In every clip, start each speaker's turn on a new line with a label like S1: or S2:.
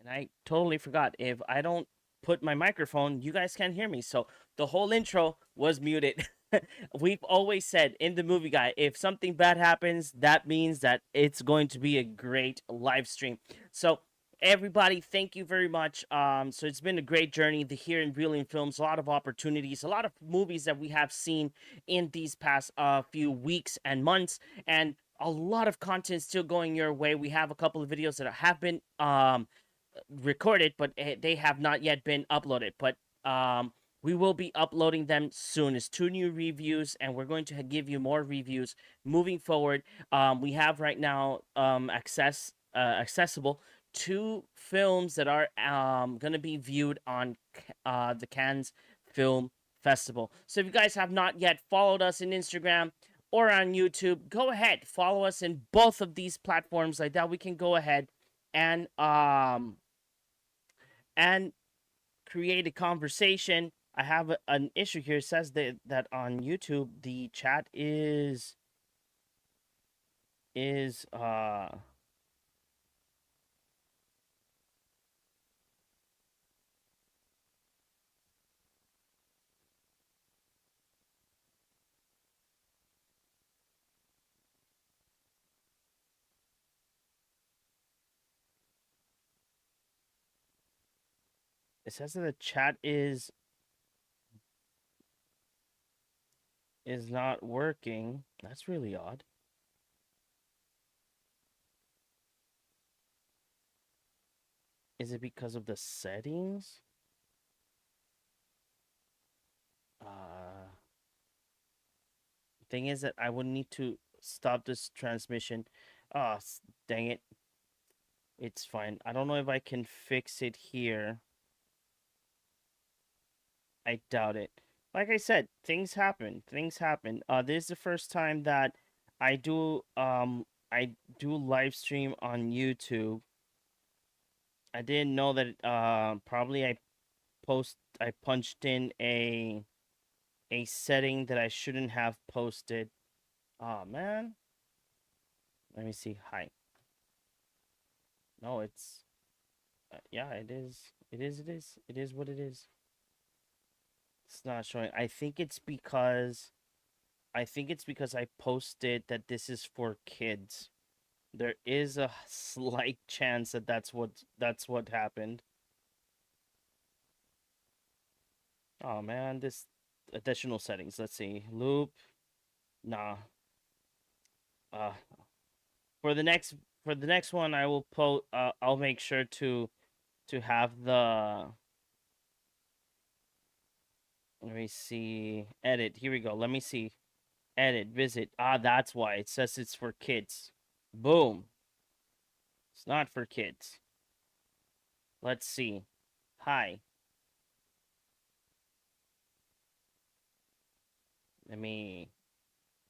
S1: And I totally forgot. If I don't put my microphone, you guys can't hear me. So the whole intro was muted. We've always said in the movie guy, if something bad happens, that means that it's going to be a great live stream. So everybody, thank you very much. So it's been a great journey the here in Reeling Films, a lot of opportunities, a lot of movies that we have seen in these past few weeks and months, and a lot of content still going your way. We have a couple of videos that have been recorded, but they have not yet been uploaded. But we will be uploading them soon. It's 2 new reviews, and we're going to give you more reviews moving forward. We have right now accessible 2 films that are going to be viewed on the Cannes Film Festival. So if you guys have not yet followed us in Instagram or on YouTube, go ahead, follow us in both of these platforms. Like that, we can go ahead and and create a conversation. I have an issue here. It says that on YouTube the chat is. It says that the chat is not working. That's really odd. Is it because of the settings? Uh Thing is that I would need to stop this transmission. Oh, dang it. It's fine. I don't know if I can fix it here. I doubt it. Like I said, things happen. Things happen. This is the first time that I do live stream on YouTube. I didn't know that probably I punched in a setting that I shouldn't have posted. Oh man. Let me see. Hi. No, it's yeah, it is. It is. It is. It is what it is. It's not showing. I think it's because I posted that this is for kids. There is a slight chance that that's what happened. Oh man, this additional settings. Let's see. Loop. Nah. Uh for the next for the next one I will I'll make sure to have the let me see. Edit. Here we go. Let me see. Edit. Visit. Ah, that's why. It says it's for kids. Boom. It's not for kids. Let's see. Hi. Let me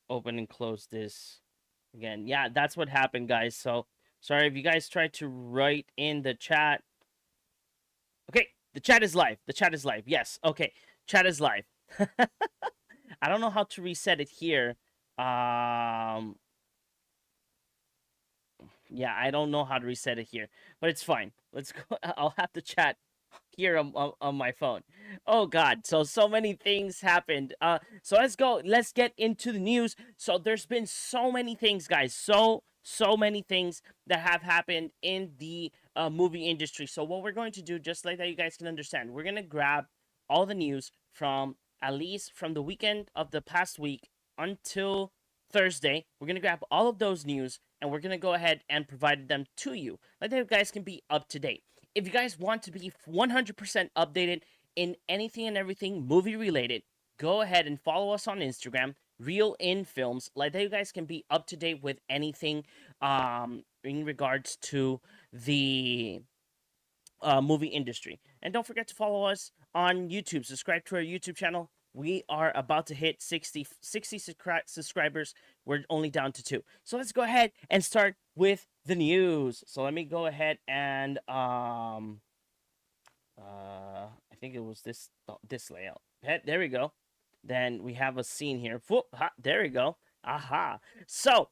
S1: open and close this again. Yeah, that's what happened, guys. So sorry if you guys tried to write in the chat. Okay, the chat is live. The chat is live. Yes. Okay. Chat is live. I don't know how to reset it here. Um yeah, I don't know how to reset it here, but it's fine. Let's go. I'll have to chat here on my phone. Oh God, so many things happened. So let's go. Let's get into the news. So there's been so many things, guys. So many things that have happened in the movie industry. So what we're going to do, just like that, you guys can understand, we're gonna grab all the news from at least from the weekend of the past week until Thursday. We're gonna grab all of those news and we're gonna go ahead and provide them to you, like that you guys can be up to date. If you guys want to be 100% updated in anything and everything movie related, go ahead and follow us on Instagram, Real In Films, like that you guys can be up to date with anything in regards to the movie industry. And don't forget to follow us on YouTube. Subscribe to our YouTube channel. We are about to hit 60 subscribers. We're only down to 2. So let's go ahead and start with the news. So let me go ahead and I think it was this layout. There we go. Then we have a scene here. Whoop, ha, there we go. Aha. So,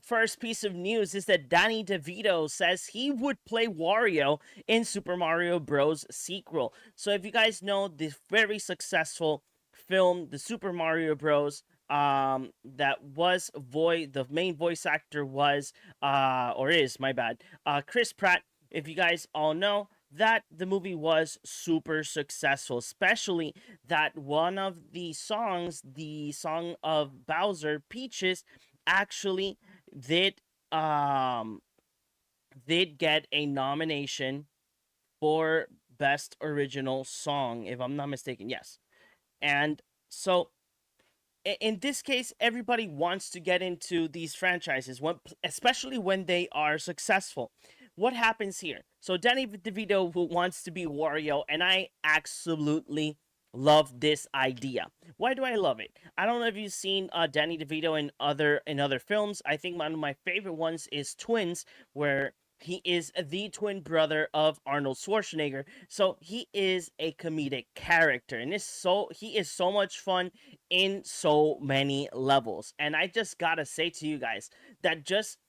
S1: first piece of news is that Danny DeVito says he would play Wario in Super Mario Bros. Sequel. So, if you guys know the very successful film, the Super Mario Bros. That was the main voice actor was or is my bad, Chris Pratt. If you guys all know that the movie was super successful, especially that one of the songs, the song of Bowser, Peaches, actually did um did get a nomination for best original song, if I'm not mistaken. Yes. And so in this case, everybody wants to get into these franchises, especially when they are successful. What happens here? So Danny DeVito who wants to be Wario, and I absolutely love this idea. Why do I love it? I don't know if you've seen Danny DeVito in other films. I think one of my favorite ones is Twins, where he is the twin brother of Arnold Schwarzenegger. So he is a comedic character, and he is so much fun in so many levels. And I just gotta say to you guys that just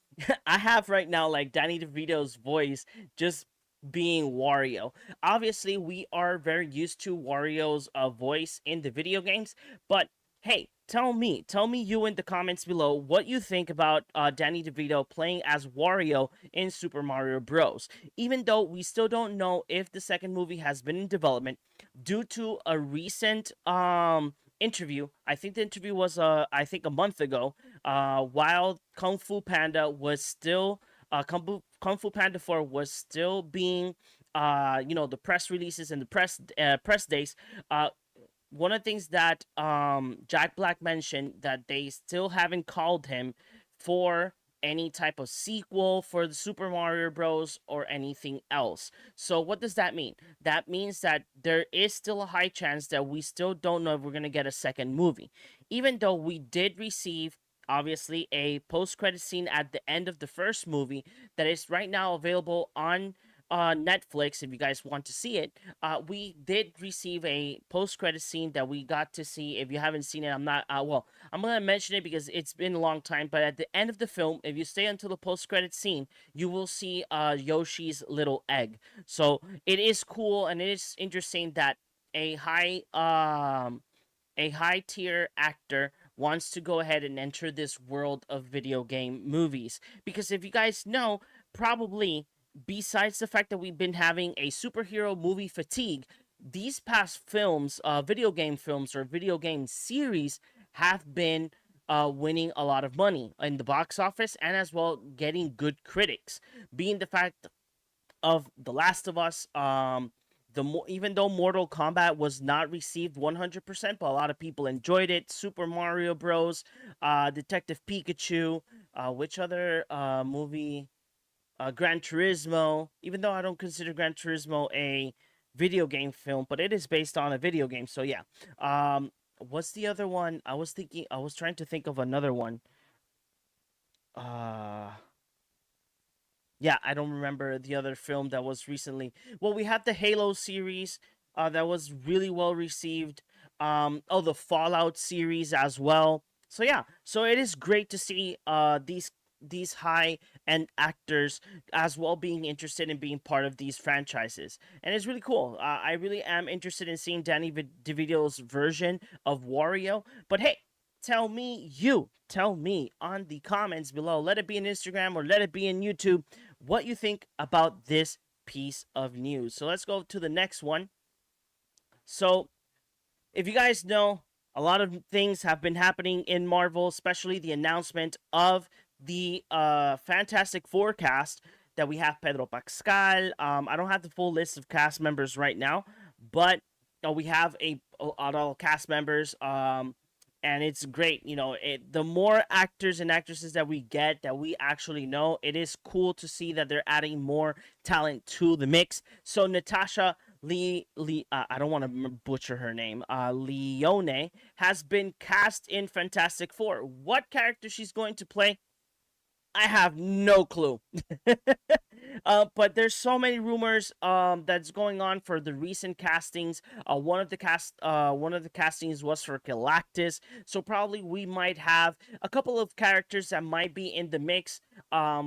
S1: I have right now like Danny DeVito's voice just being Wario. Obviously, we are very used to Wario's voice in the video games, but hey, tell me you in the comments below what you think about Danny DeVito playing as Wario in Super Mario Bros. Even though we still don't know if the second movie has been in development, due to a recent interview. I think the interview was I think a month ago. While Kung Fu Panda 4 was still being the press releases and the press days. One of the things that Jack Black mentioned that they still haven't called him for any type of sequel for the Super Mario Bros. Or anything else. So what does that mean? That means that there is still a high chance that we still don't know if we're gonna get a second movie, even though we did receive obviously a post-credit scene at the end of the first movie that is right now available on Netflix if you guys want to see it. We did receive a post-credit scene that we got to see. If you haven't seen it, I'm gonna mention it because it's been a long time. But at the end of the film, if you stay until the post-credit scene, you will see Yoshi's little egg. So it is cool and it is interesting that a high um a high tier actor wants to go ahead and enter this world of video game movies. Because if you guys know, probably besides the fact that we've been having a superhero movie fatigue, these past films, video game films or video game series, have been winning a lot of money in the box office and as well getting good critics. Being the fact of The Last of Us, even though Mortal Kombat was not received 100%, but a lot of people enjoyed it. Super Mario Bros, Detective Pikachu, which other movie? Gran Turismo. Even though I don't consider Gran Turismo a video game film, but it is based on a video game. So yeah. What's the other one? I was trying to think of another one. Uh yeah, I don't remember the other film that was recently. Well, we had the Halo series that was really well received. The Fallout series as well. So yeah, so it is great to see these high end actors as well being interested in being part of these franchises, and it's really cool. I really am interested in seeing Danny DeVito's version of Wario. But hey, tell me on the comments below. Let it be in Instagram or let it be in YouTube what you think about this piece of news. So let's go to the next one. So, if you guys know, a lot of things have been happening in Marvel, especially the announcement of the Fantastic Four cast that we have Pedro Pascal. I don't have the full list of cast members right now, but we have a lot of cast members. And it's great. The more actors and actresses that we get that we actually know, it is cool to see that they're adding more talent to the mix. So Natasha I don't want to butcher her name. Leone has been cast in Fantastic Four. What character she's going to play, I have no clue. But there's so many rumors that's going on for the recent castings. One of the castings was for Galactus, so probably we might have a couple of characters that might be in the mix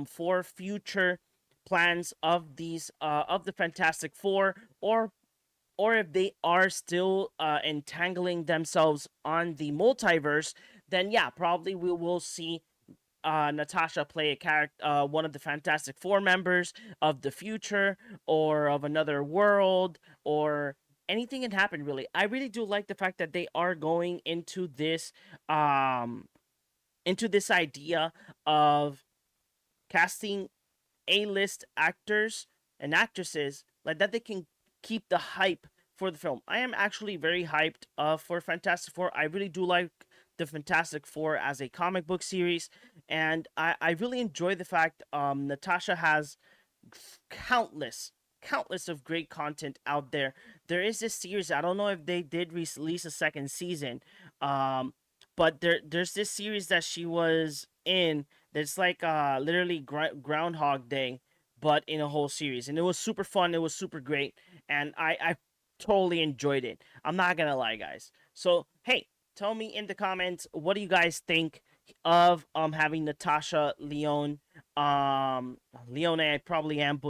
S1: for future plans of these of the Fantastic Four, or if they are still entangling themselves on the multiverse, then yeah, probably we will see Natasha play a character, one of the Fantastic Four members of the future or of another world, or anything can happen. Really, I really do like the fact that they are going into this idea of casting A-list actors and actresses like that. They can keep the hype for the film. I am actually very hyped for Fantastic Four. I really do like the Fantastic Four as a comic book series, and I really enjoy the fact Natasha has countless of great content out there. There is this series, I don't know if they did release a second season, um but there's this series that she was in that's like literally Groundhog Day, but in a whole series, and it was super fun, it was super great, and I totally enjoyed it. I'm not gonna lie, guys. So hey, tell me in the comments, what do you guys think of having Natasha Leone, I probably am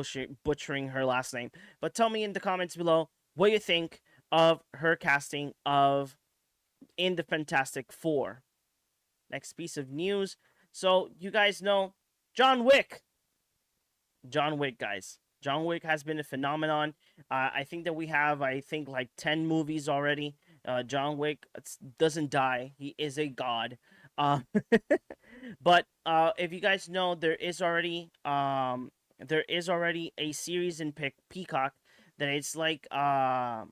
S1: butchering her last name, but tell me in the comments below what you think of her casting of in the Fantastic Four. Next piece of news. So you guys know John Wick. John Wick, guys. John Wick has been a phenomenon. I think that we have, I think, like 10 movies already. John Wick doesn't die. He is a god. Uh, but if you guys know, there is already a series in Peacock that it's like that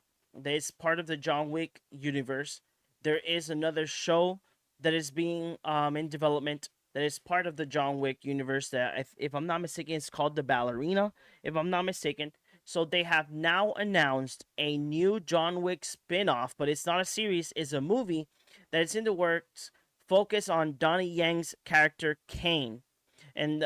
S1: is part of the John Wick universe. There is another show that is being in development that is part of the John Wick universe that, if I'm not mistaken, it's called The Ballerina, if I'm not mistaken. So they have now announced a new John Wick spin-off, but it's not a series, it's a movie that is in the works, focus on Donnie Yang's character Kane. And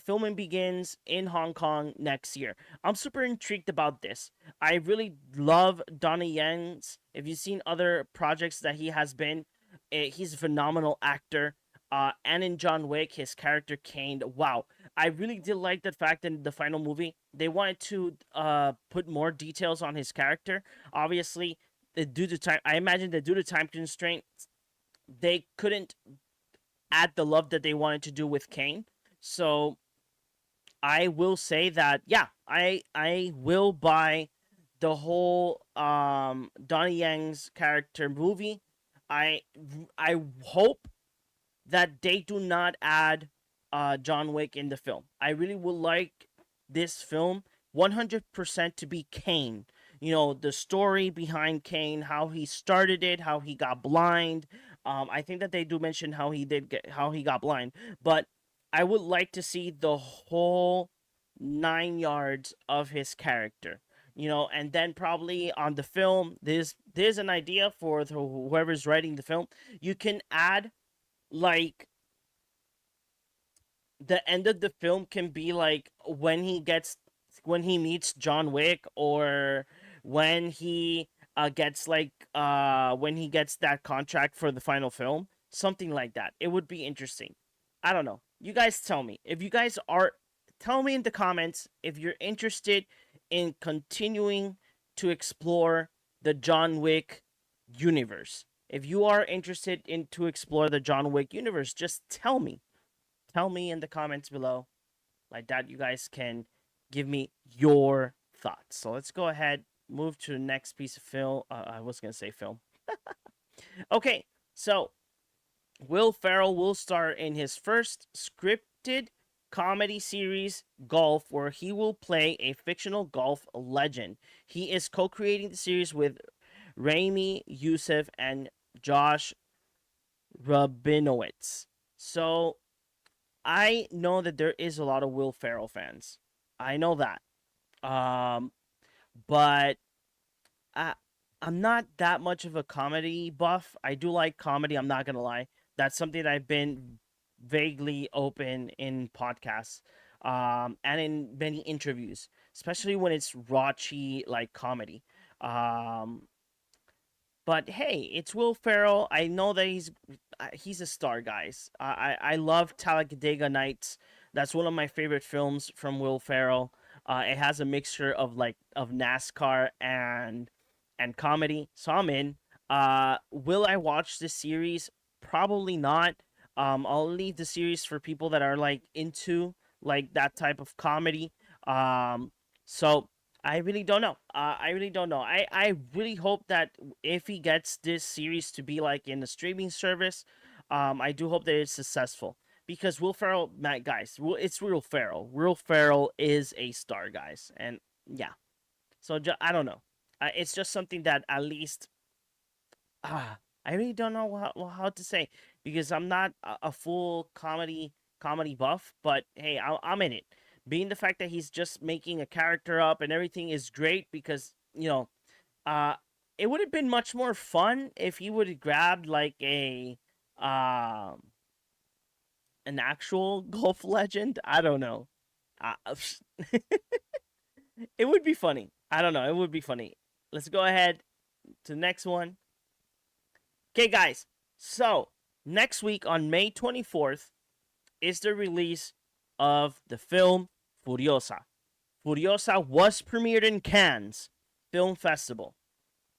S1: filming begins in Hong Kong next year. I'm super intrigued about this. I really love Donnie Yang's. If you've seen other projects that he has been, he's a phenomenal actor. And in John Wick, his character Kane, wow. I really did like the fact that in the final movie, they wanted to put more details on his character. Obviously, due to time, I imagine that due to time constraints, they couldn't add the love that they wanted to do with Kane. So I will say that yeah, I will buy the whole Donnie Yang's character movie. I I hope that they do not add John Wick in the film. I really would like this film 100% to be Kane. You know, the story behind Kane, how he started it, how he got blind. I think that they do mention how he got blind, but I would like to see the whole 9 yards of his character. You know, and then probably on the film, there's an idea for whoever's writing the film. You can add like the end of the film can be like when he meets John Wick, or when he gets when he gets that contract for the final film, something like that. It would be interesting. I don't know. You guys tell me. If you guys are Tell me in the comments if you're interested in continuing to explore the John Wick universe. If you are interested in to explore the John Wick universe, just tell me. Tell me in the comments below. Like that, you guys can give me your thoughts. So let's go ahead, move to the next piece of film. I was gonna say film. Okay, so Will Ferrell will star in his first scripted comedy series, Golf, where he will play a fictional golf legend. He is co-creating the series with Rami Youssef and Josh Rabinowitz. So I know that there is a lot of Will Ferrell fans. I know that. Um, but I I'm not that much of a comedy buff. I do like comedy, I'm not gonna lie. That's something that I've been vaguely open in podcasts. and in many interviews, especially when it's raunchy like comedy. Um, but hey, it's Will Ferrell. I know that he's a star, guys. I love Talladega Nights. That's one of my favorite films from Will Ferrell. It has a mixture of NASCAR and comedy, so I'm in. Will I watch this series? Probably not. I'll leave the series for people that are like into like that type of comedy. So I really don't know. I really don't know. I really hope that if he gets this series to be like in a streaming service, I do hope that it's successful because Will Ferrell, guys, it's Will Ferrell. Will Ferrell is a star, guys, and yeah. So I don't know. It's just something that at least I really don't know how to say because I'm not a full comedy buff, but hey, I'm in it. Being the fact that he's just making a character up and everything is great because uh, it would have been much more fun if he would have grabbed like a um an actual golf legend. I don't know. Uh, it would be funny. I don't know. It would be funny. Let's go ahead to the next one. Okay, guys. So next week on May 24th is the release of the film Furiosa. Furiosa was premiered in Cannes Film Festival,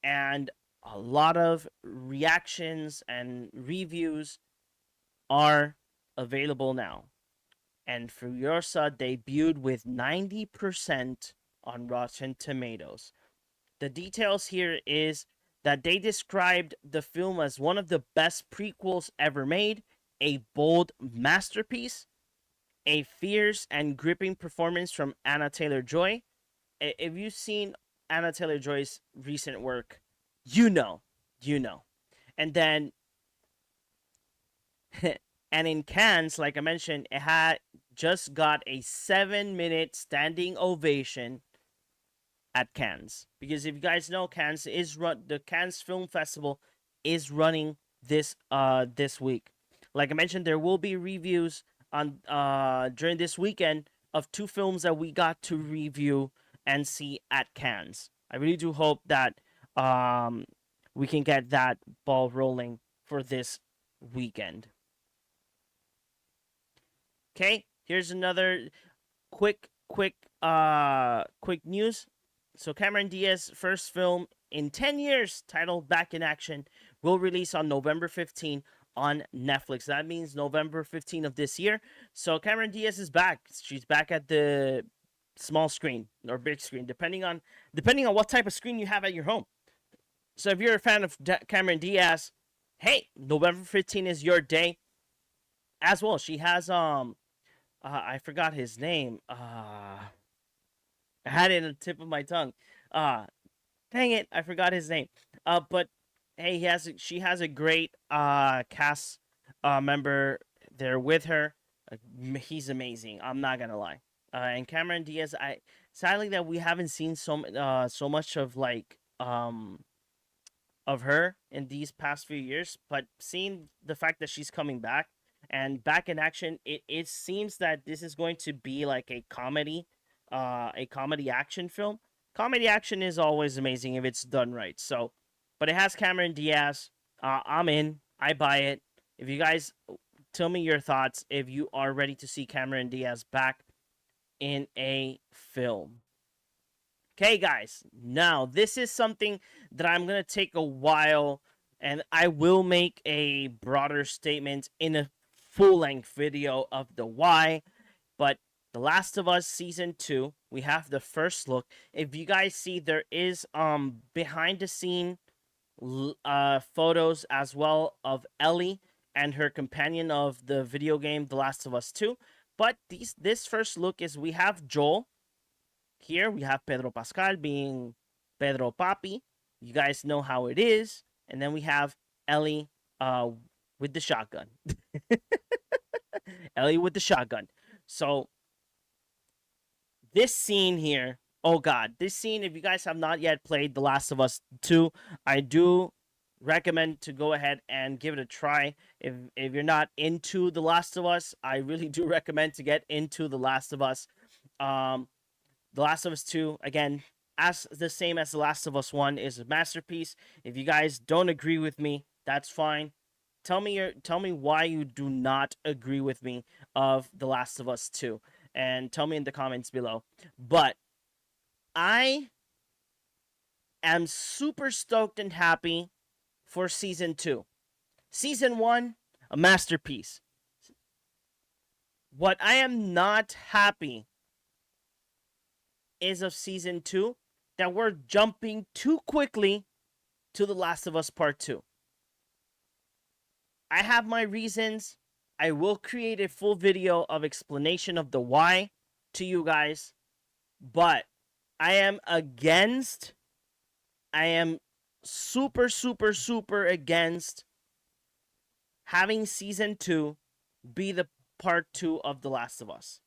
S1: and a lot of reactions and reviews are available now. And Furiosa debuted with 90% on Rotten Tomatoes. The details here is that they described the film as one of the best prequels ever made, a bold masterpiece, a fierce and gripping performance from Anna Taylor-Joy. If you've seen Anna Taylor-Joy's recent work, you know, you know. And then, and in Cannes, like I mentioned, it had just got a 7-minute standing ovation at Cannes. Because if you guys know, the Cannes Film Festival is running this week. Like I mentioned, there will be reviews on during this weekend of two films that we got to review and see at Cannes. I really do hope that we can get that ball rolling for this weekend. Okay, here's another quick news. So Cameron Diaz's first film in 10 years, titled Back in Action, will release on November 15 on Netflix. That means November 15 of this year. So Cameron Diaz is back. She's back at the small screen or big screen, depending on what type of screen you have at your home. So if you're a fan of Cameron Diaz, hey, November 15 is your day as well. She has I forgot his name. I had it in the tip of my tongue. Uh Dang it, I forgot his name. But hey, she has a great cast member there with her. He's amazing. I'm not gonna lie. And Cameron Diaz, I sadly that we haven't seen so much of of her in these past few years, but seeing the fact that she's coming back and back in action, it seems that this is going to be like a comedy action film. Comedy action is always amazing if it's done right. So, but it has Cameron Diaz. I'm in. I buy it. If you guys tell me your thoughts, if you are ready to see Cameron Diaz back in a film. Okay, guys. Now, this is something that I'm going to take a while and I will make a broader statement in a full length video of the why. But The Last of Us Season 2, we have the first look. If you guys see, there is behind the scene photos as well of Ellie and her companion of the video game The Last of Us 2. But this first look is we have Joel. Here we have Pedro Pascal being Pedro Papi. You guys know how it is. And then we have Ellie with the shotgun. Ellie with the shotgun. So this scene here, oh god, this scene, if you guys have not yet played The Last of Us 2, I do recommend to go ahead and give it a try. If you're not into The Last of Us, I really do recommend to get into The Last of Us. Um, The Last of Us 2, again, as the same as The Last of Us 1, is a masterpiece. If you guys don't agree with me, that's fine. Tell me why you do not agree with me of The Last of Us 2, and tell me in the comments below. But I am super stoked and happy for season 2. Season 1, a masterpiece. What I am not happy is of season 2 that we're jumping too quickly to The Last of Us Part 2. I have my reasons. I will create a full video of explanation of the why to you guys, but I am against, I am super against having season 2 be the part 2 of The Last of Us.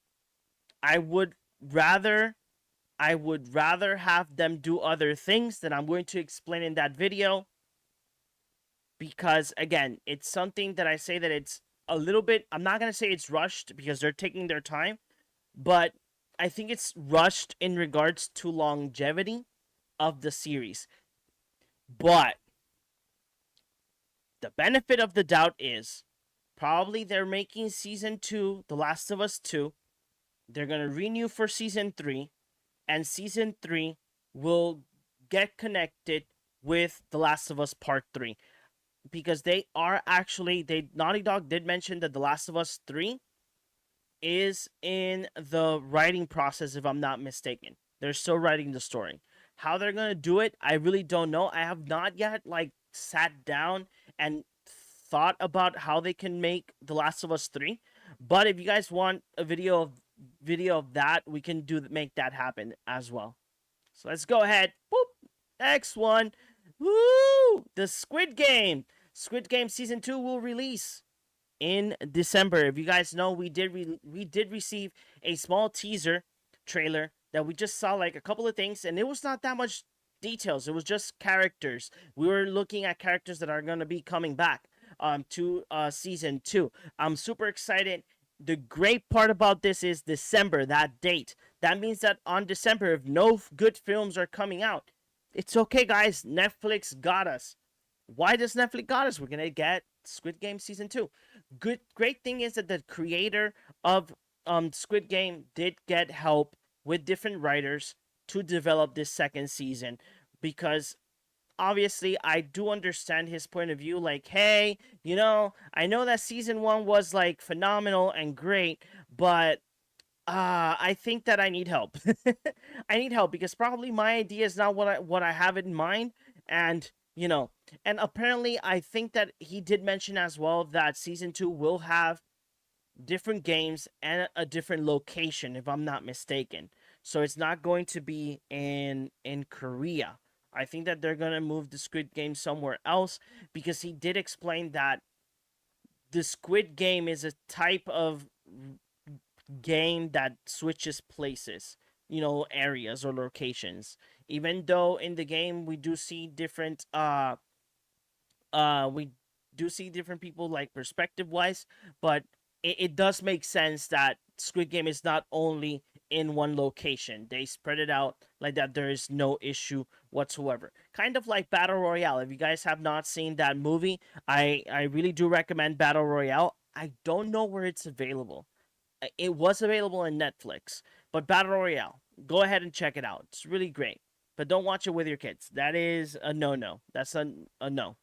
S1: I would rather have them do other things that I'm going to explain in that video, because again, it's something that I say that it's a little bit, I'm not going to say it's rushed because they're taking their time, but I think it's rushed in regards to longevity of the series. But the benefit of the doubt is probably they're making season 2, The Last of Us 2. They're going to renew for season 3, and season 3 will get connected with The Last of Us Part 3, because they are actually, Naughty Dog did mention that The Last of Us 3 is in the writing process, if I'm not mistaken. They're still writing the story. How they're going to do it, I really don't know. I have not yet sat down and thought about how they can make The Last of Us 3. But if you guys want a video of that, we can make that happen as well. So let's go ahead. Boop. Next one. Woo! The Squid Game. Squid Game season 2 will release in December. If you guys know, we did receive a small teaser trailer that we just saw a couple of things, and it was not that much details. It was just characters. We were looking at characters that are going to be coming back to season 2. I'm super excited. The great part about this is December, that date. That means that on December, if no good films are coming out, it's okay, guys. Netflix got us. Why does Netflix got us? We're going to get Squid Game season 2. Great thing is that the creator of Squid Game did get help with different writers to develop this second season, because obviously I do understand his point of view. Hey, I know that season 1 was phenomenal and great, but I think that I need help. I need help because probably my idea is not what I have in mind, and and apparently I think that he did mention as well that season 2 will have different games and a different location, if I'm not mistaken. So it's not going to be in Korea. I think that they're going to move the Squid Game somewhere else, because he did explain that the Squid Game is a type of game that switches places, areas or locations. Even though in the game we do see different we do see different people perspective wise, but it does make sense that Squid Game is not only in one location. They spread it out like that. There is no issue whatsoever. Kind of like Battle Royale. If you guys have not seen that movie, I really do recommend Battle Royale. I don't know where it's available. It was available on Netflix, but Battle Royale, go ahead and check it out. It's really great. But don't watch it with your kids. That is a no-no. That's a no.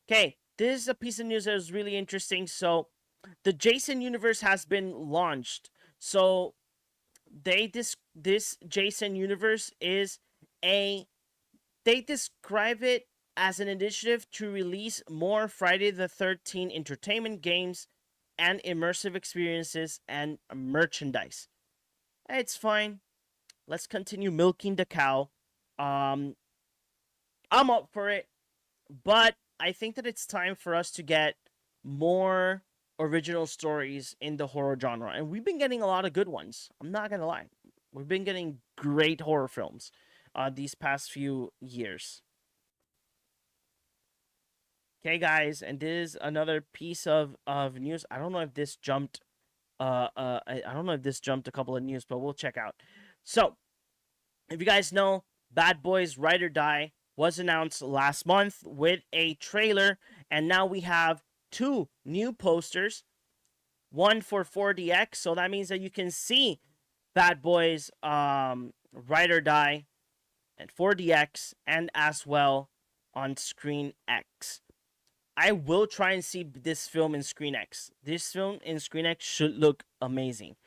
S1: Okay, this is a piece of news that was really interesting. So, the Jason universe has been launched. So, this Jason universe is they describe it as an initiative to release more Friday the 13th entertainment games and immersive experiences and merchandise. It's fine. Let's continue milking the cow. I'm up for it, but I think that it's time for us to get more original stories in the horror genre, and we've been getting a lot of good ones. I'm not gonna lie, we've been getting great horror films these past few years. Okay, guys, and this is another piece of news. I don't know if this jumped. I don't know if this jumped a couple of news, but we'll check out. So, if you guys know, Bad Boys Ride or Die was announced last month with a trailer, and now we have two new posters. One for 4DX, so that means that you can see Bad Boys Ride or Die and 4DX, and as well on Screen X. I will try and see this film in Screen X. This film in Screen X should look amazing.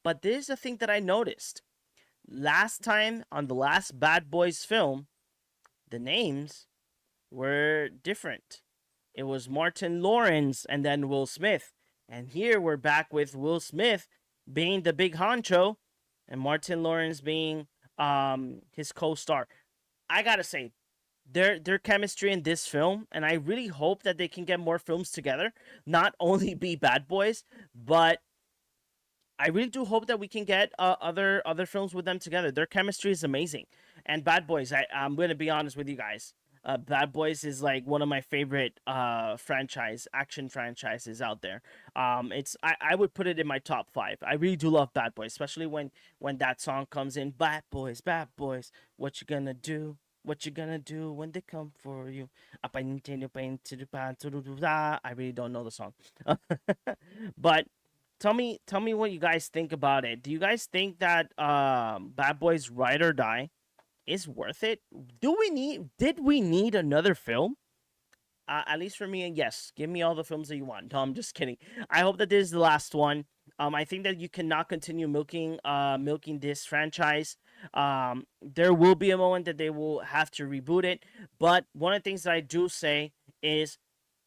S1: But there's a thing that I noticed. Last time on the last Bad Boys film, the names were different. It was Martin Lawrence and then Will Smith. And here we're back with Will Smith being the big honcho and Martin Lawrence being his co-star. I gotta say, their chemistry in this film, and I really hope that they can get more films together, not only be Bad Boys, but I really do hope that we can get other films with them together. Their chemistry is amazing, and Bad Boys. I'm gonna be honest with you guys. Bad Boys is like one of my favorite action franchises out there. I would put it in my top 5. I really do love Bad Boys, especially when that song comes in. Bad Boys, what you gonna do? What you gonna do when they come for you? I really don't know the song, but tell me what you guys think about it. Do you guys think that Bad Boys Ride or Die is worth it? Did we need another film? At least for me, yes. Give me all the films that you want. No, I'm just kidding. I hope that this is the last one. I think that you cannot continue milking this franchise. There will be a moment that they will have to reboot it. But one of the things that I do say is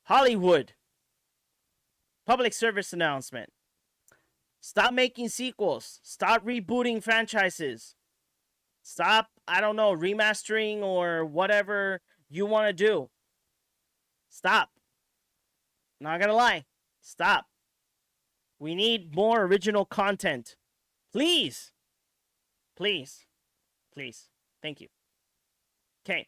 S1: Hollywood. Public service announcement. Stop making sequels. Stop rebooting franchises. Stop, I don't know, remastering or whatever you want to do. Stop. Not gonna lie. Stop. We need more original content. Please. Please. Please. Thank you. Okay.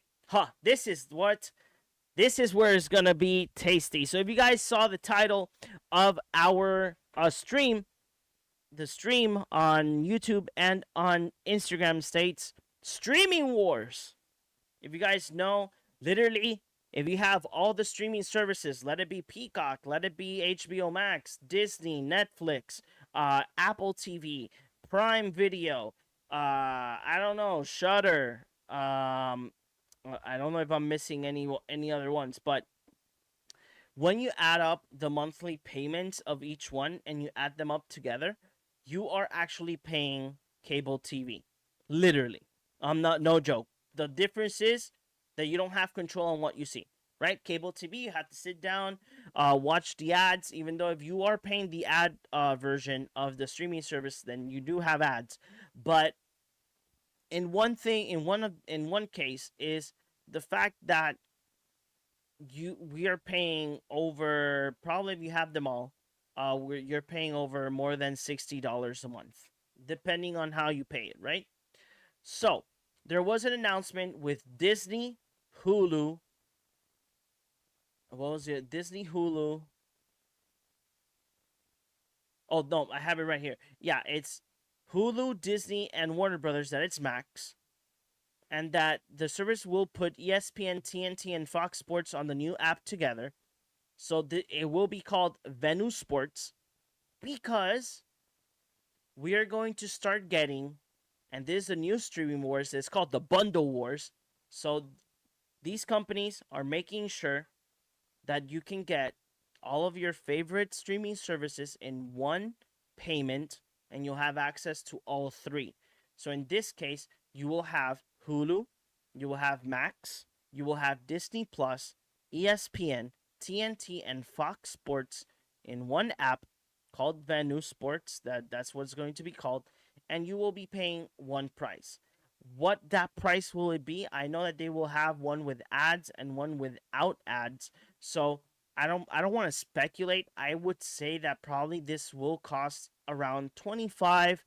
S1: This is where it's gonna be tasty. So if you guys saw the title of our stream, the stream on YouTube and on Instagram states Streaming Wars. If you guys know, literally, if you have all the streaming services, let it be Peacock, let it be HBO Max, Disney, Netflix, Apple TV, Prime Video, I don't know, Shudder. I don't know if I'm missing any other ones, but when you add up the monthly payments of each one and you add them up together, you are actually paying cable TV. Literally. I'm not, no joke. The difference is that you don't have control on what you see, right? Cable TV, you have to sit down, watch the ads. Even though if you are paying the ad version of the streaming service, then you do have ads. But in one case is the fact that we are paying over, probably if you have them all, you're paying over more than $60 a month, depending on how you pay it, right? So there was an announcement with Disney, Hulu. What was it? Disney, Hulu. Oh no, I have it right here. Yeah, it's Hulu, Disney, and Warner Brothers. That it's Max, and that the service will put ESPN, TNT, and Fox Sports on the new app together. So it will be called Venue Sports, because we are going to start getting, and this is a new streaming wars. It's called the Bundle Wars. So these companies are making sure that you can get all of your favorite streaming services in one payment, and you'll have access to all three. So in this case, you will have Hulu, you will have Max, you will have Disney Plus, ESPN, TNT, and Fox Sports in one app called Venue Sports. That's what it's going to be called, and you will be paying one price. What that price will it be? I know that they will have one with ads and one without ads. So I don't want to speculate. I would say that probably this will cost around 25.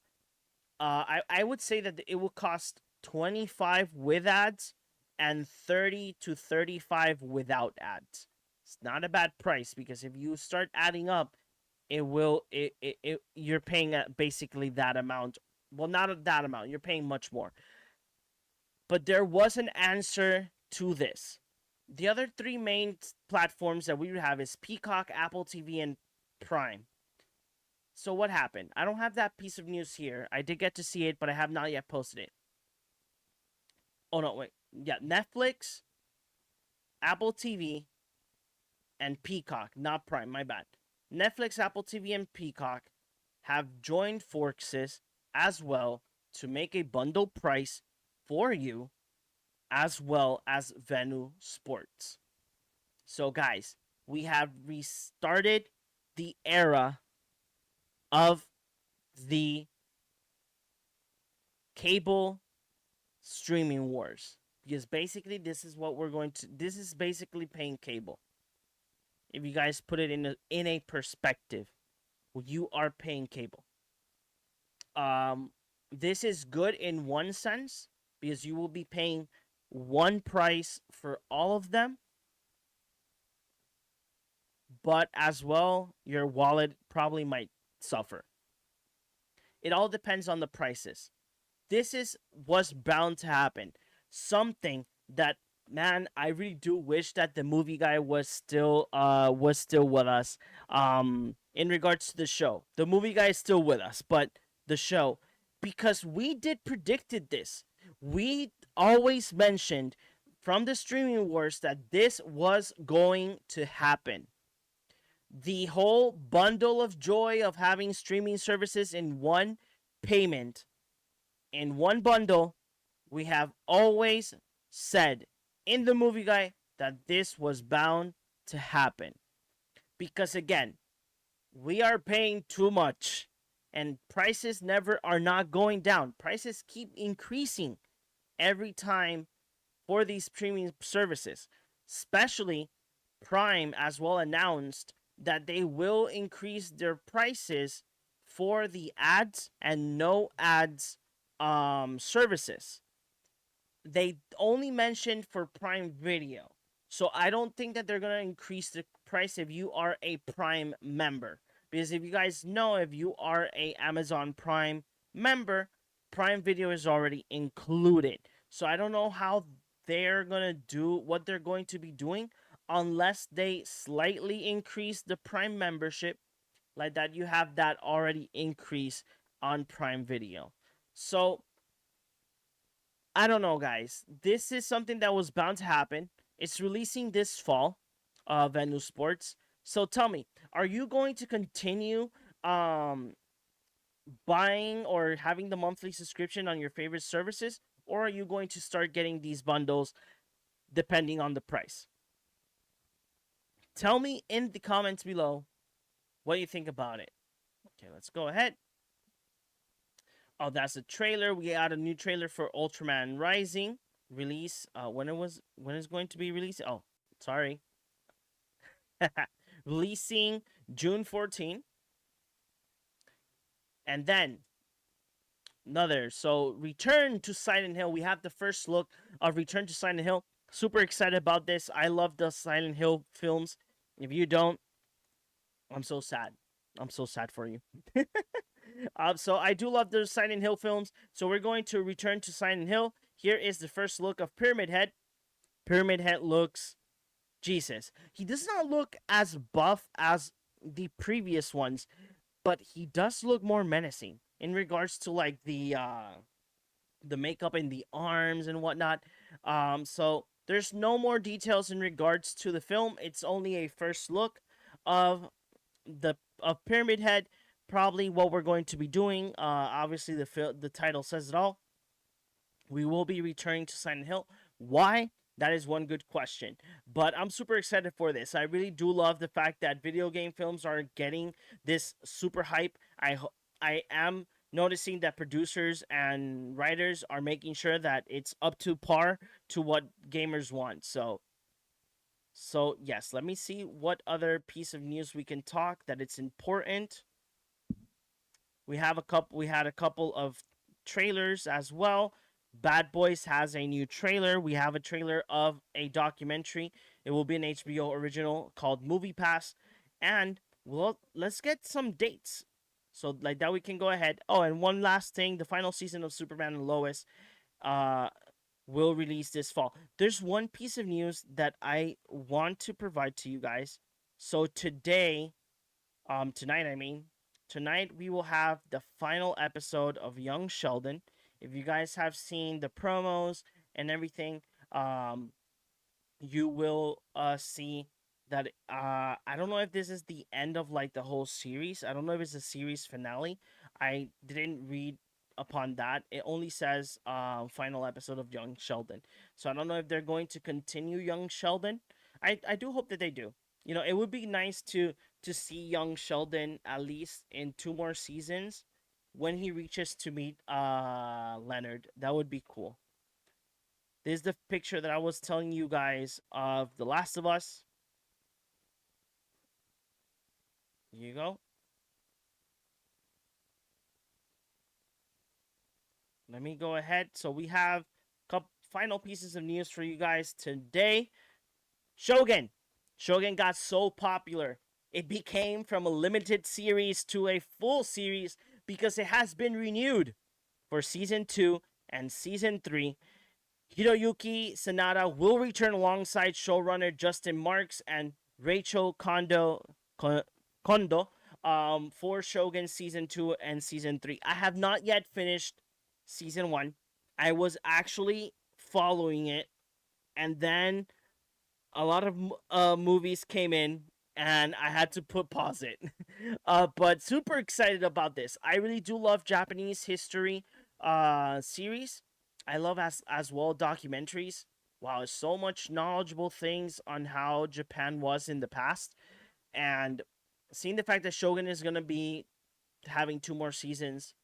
S1: I would say that it will cost 25 with ads and 30 to 35 without ads. It's not a bad price because if you start adding up, you're paying basically that amount. Well, not that amount. You're paying much more. But there was an answer to this. The other three main platforms that we would have is Peacock, Apple TV, and Prime. So what happened? I don't have that piece of news here. I did get to see it, but I have not yet posted it. Oh no, wait. Yeah, Netflix, Apple TV, and Peacock, not Prime, my bad. Netflix, Apple TV, and Peacock have joined forces as well to make a bundle price for you, as well as Venu Sports. So, guys, we have restarted the era of the cable streaming wars, because basically this is what we're going to, this is basically paying cable. If you guys put it in a perspective, you are paying cable. This is good in one sense because you will be paying one price for all of them, but as well your wallet probably might suffer. It all depends on the prices. This was bound to happen. Something that, man, I really do wish that the movie guy was still with us. In regards to the show, the movie guy is still with us, but the show, because we did predicted this. We always mentioned from the streaming wars that this was going to happen. The whole bundle of joy of having streaming services in one payment, in one bundle, we have always said in the movie guy that this was bound to happen. Because again, we are paying too much and prices never are not going down. Prices keep increasing every time for these streaming services. Especially Prime as well announced that they will increase their prices for the ads and no ads services. They only mentioned for Prime Video. So I don't think that they're going to increase the price if you are a Prime member. Because if you guys know, if you are a Amazon Prime member, Prime Video is already included. So I don't know how they're going to do what they're going to be doing unless they slightly increase the Prime membership, like that you have that already increase on Prime Video. So I don't know, guys. This is something that was bound to happen. It's releasing this fall, Venu Sports. So tell me, are you going to continue buying or having the monthly subscription on your favorite services, or are you going to start getting these bundles depending on the price? Tell me in the comments below what you think about it. Okay, let's go ahead. Oh, that's a trailer. We got a new trailer for Ultraman Rising release. When it's going to be released? Oh, sorry. Releasing June 14. And then another. So Return to Silent Hill. We have the first look of Return to Silent Hill. Super excited about this. I love the Silent Hill films. If you don't, I'm so sad. I'm so sad for you. So I do love the Silent Hill films. So we're going to Return to Silent Hill. Here is the first look of Pyramid Head. Pyramid Head looks, Jesus. He does not look as buff as the previous ones, but he does look more menacing in regards to like the makeup and the arms and whatnot. So there's no more details in regards to the film. It's only a first look of Pyramid Head. Probably what we're going to be doing. Obviously, the title says it all. We will be returning to Silent Hill. Why? That is one good question. But I'm super excited for this. I really do love the fact that video game films are getting this super hype. I am noticing that producers and writers are making sure that it's up to par to what gamers want. So yes, let me see what other piece of news we can talk that it's important. We had a couple of trailers as well. Bad Boys has a new trailer. We have a trailer of a documentary. It will be an HBO original called Movie Pass. And well, let's get some dates. So like that we can go ahead. Oh, and one last thing, the final season of Superman and Lois uh will release this fall. There's one piece of news that I want to provide to you guys. So tonight tonight we will have the final episode of Young Sheldon. If you guys have seen the promos and everything, um you will see that I don't know if this is the end of like the whole series. I don't know if it's a series finale. I didn't read upon that. It only says final episode of Young Sheldon. So I don't know if they're going to continue Young Sheldon. I do hope that they do. You know, it would be nice to see Young Sheldon at least in two more seasons when he reaches to meet Leonard. That would be cool. This is the picture that I was telling you guys of The Last of Us. Here you go. Let me go ahead. So we have a couple final pieces of news for you guys today. Shogun. Shogun got so popular. It became from a limited series to a full series because it has been renewed for season 2 and season 3. Hiroyuki Sanada will return alongside showrunner Justin Marks and Rachel Kondo for Shogun season 2 and season 3. I have not yet finished season 1. I was actually following it, and then a lot of movies came in and I had to pause it. But super excited about this. I really do love Japanese history series. I love as well documentaries. Wow, there's so much knowledgeable things on how Japan was in the past, and seeing the fact that Shogun is gonna be having two more seasons,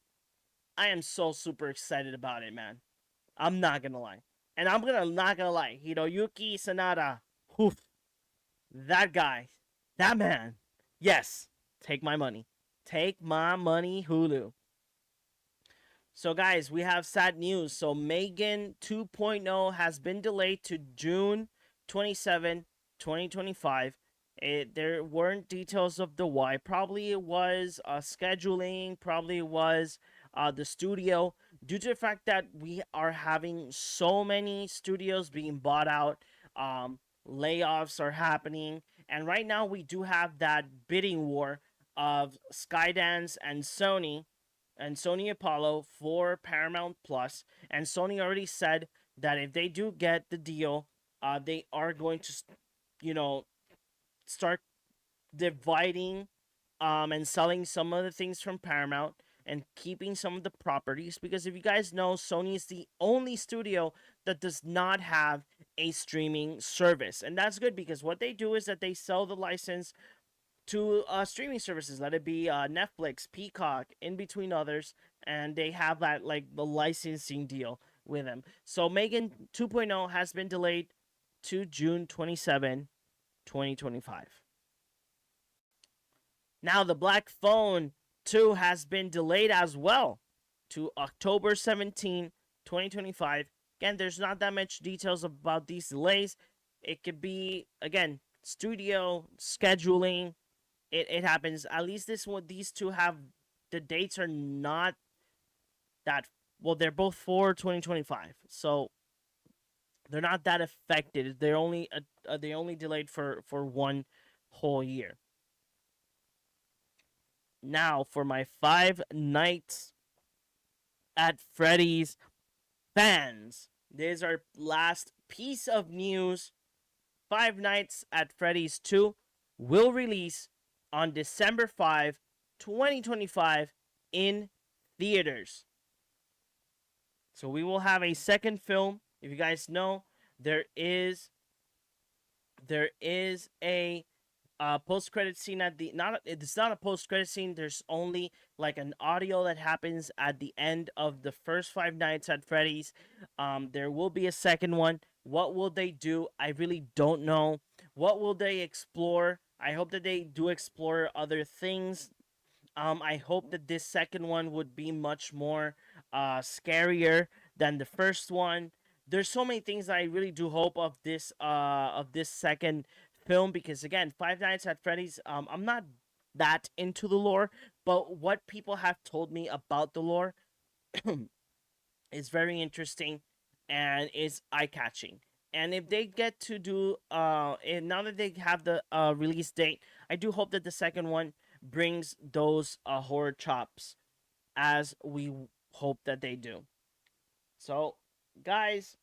S1: I am so super excited about it, man. I'm not gonna lie, and I'm gonna not gonna lie. Hiroyuki Sanada, whew, that guy, that man. Yes, take my money. Take my money, Hulu. So, guys, we have sad news. So, Megan 2.0 has been delayed to June 27, 2025. There weren't details of the why. Probably it was scheduling, probably it was the studio. Due to the fact that we are having so many studios being bought out, layoffs are happening. And right now, we do have that bidding war of Skydance and Sony Apollo for Paramount Plus, and Sony already said that if they do get the deal, they are going to, you know, start dividing, and selling some of the things from Paramount and keeping some of the properties. Because if you guys know, Sony is the only studio that does not have a streaming service, and that's good because what they do is that they sell the license to streaming services. Let it be Netflix, Peacock, in between others, and they have that like the licensing deal with them. So Megan 2.0 has been delayed to June 27, 2025. Now the Black Phone 2 has been delayed as well to October 17, 2025. Again, there's not that much details about these delays. It could be again studio scheduling. It happens. At least these two have the dates are not that well. They're both for 2025, so they're not that affected. They only delayed for one whole year. Now for my Five Nights at Freddy's fans, this is our last piece of news. Five Nights at Freddy's 2 will release on December 5, 2025 in theaters. So we will have a second film. If you guys know, there is a post credit scene at the not it's not a post credit scene. There's only like an audio that happens at the end of the first Five Nights at Freddy's. There will be a second one. What will they do? I really don't know. What will they explore? I hope that they do explore other things. I hope that this second one would be much more scarier than the first one. There's so many things I really do hope of this second film, because again, Five Nights at Freddy's, I'm not that into the lore, but what people have told me about the lore is very interesting and is eye catching. And if they get to do and now that they have the release date, I do hope that the second one brings those horror chops as we hope that they do. So, guys,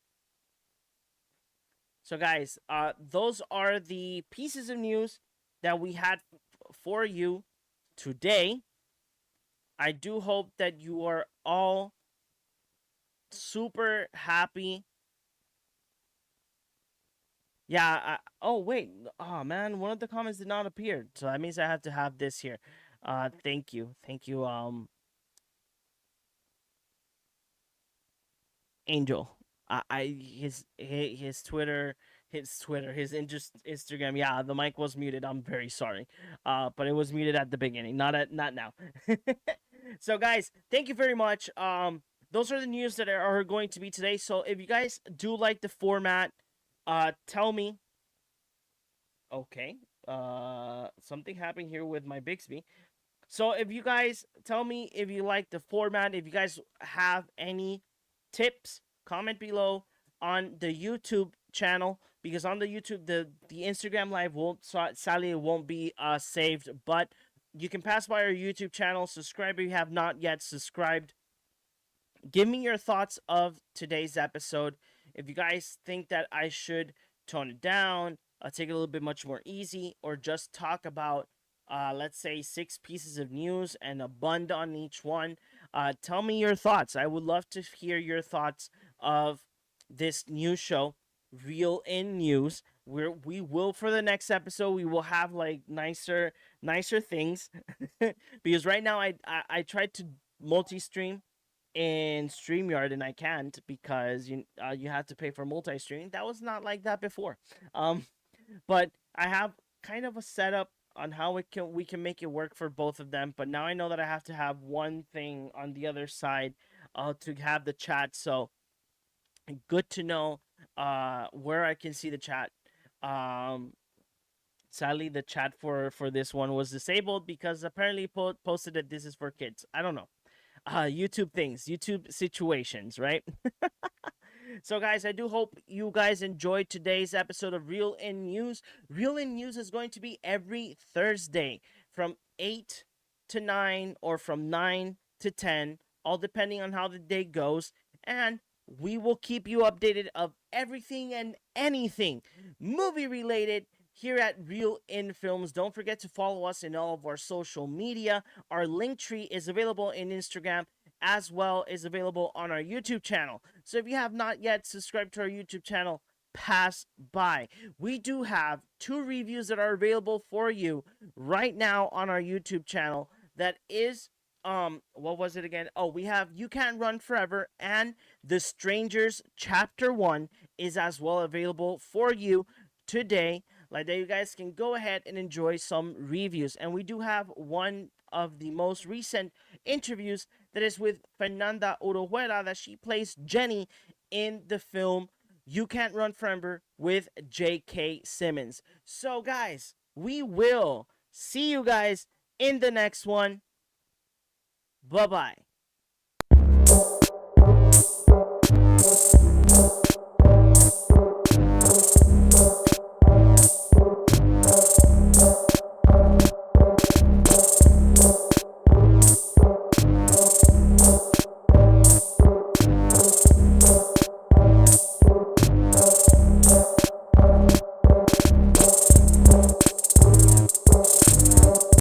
S1: those are the pieces of news that we had for you today. I do hope that you are all super happy. Yeah. Oh wait. Oh man, one of the comments did not appear, so that means I have to have this here. Thank you, thank you, Angel. His Twitter, his Instagram. Yeah, the mic was muted. I'm very sorry. But it was muted at the beginning, not now. So guys, thank you very much. Those are the news that are going to be today. So if you guys do like the format, tell me. Okay. Something happened here with my Bixby. So if you guys tell me if you like the format, if you guys have any tips, comment below on the YouTube channel, because on the YouTube the Instagram live won't, sadly it won't be saved, but you can pass by our YouTube channel, subscribe if you have not yet subscribed. Give me your thoughts of today's episode. If you guys think that I should tone it down, take it a little bit much more easy, or just talk about, let's say, 6 pieces of news and a bund on each one, tell me your thoughts. I would love to hear your thoughts of this new show, Real in News. We will, for the next episode, we will have like nicer things because right now I tried to multi-stream in StreamYard and I can't because you have to pay for multi-streaming. That was not like that before. Um, but I have kind of a setup on how we can make it work for both of them. But now I know that I have to have one thing on the other side, to have the chat. So good to know where I can see the chat. Um, Sadly, the chat for this one was disabled because apparently posted that this is for kids. I don't know. YouTube things, YouTube situations, right? So, guys, I do hope you guys enjoyed today's episode of Real in News. Real in News is going to be every Thursday from 8 to 9 or from 9 to 10, all depending on how the day goes. And we will keep you updated of everything and anything movie related here at Real in Films. Don't forget to follow us in all of our social media. Our link tree is available in Instagram as well as available on our YouTube channel. So if you have not yet subscribed to our YouTube channel, pass by. We do have 2 reviews that are available for you right now on our YouTube channel. That is what was it again? Oh, we have You Can't Run Forever and The Strangers Chapter 1 is as well available for you today. Like that, you guys can go ahead and enjoy some reviews. And we do have one of the most recent interviews that is with Fernanda Orujuela, that she plays Jenny in the film You Can't Run Forever with J.K. Simmons. So, guys, we will see you guys in the next one. Bye-bye.